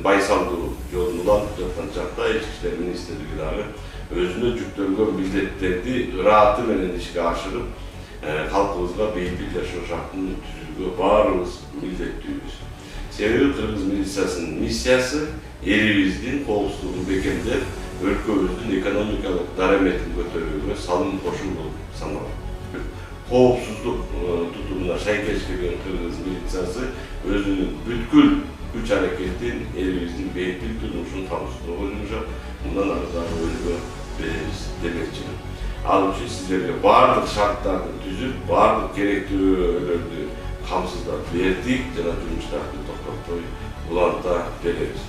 байсалдуу жолун улантып жаткан чакта ички иштер министрлиги дагы өзүнө жүктөлгөн милдеттерди ырааты менен ишке ашырып, калкыбызга бейпил жашоо шартын түзүүгө баарыбыз милдеттүүбүз. Себеби кыргыз милициясынын миссиясы элибиздин коопсуздугун бекемдеп, өлкөбүздүн экономикалык дараметин көтөрүүгө салым кошуу болуп саналат. Коопсуздук тутумуна шайкеш келген кыргыз милициясы өзүнүн бүткүл күч аракетин элибиздин бейпил турмушун камсыздоого жумшап, мындан ары дагы өлкө беребиз демекчи. Ал үчүн сиздерге баардык шарттарды түзүп, баардык керектүүлөрдү камсыздап бердик жана жумуштарды токтотпой уланта беребиз.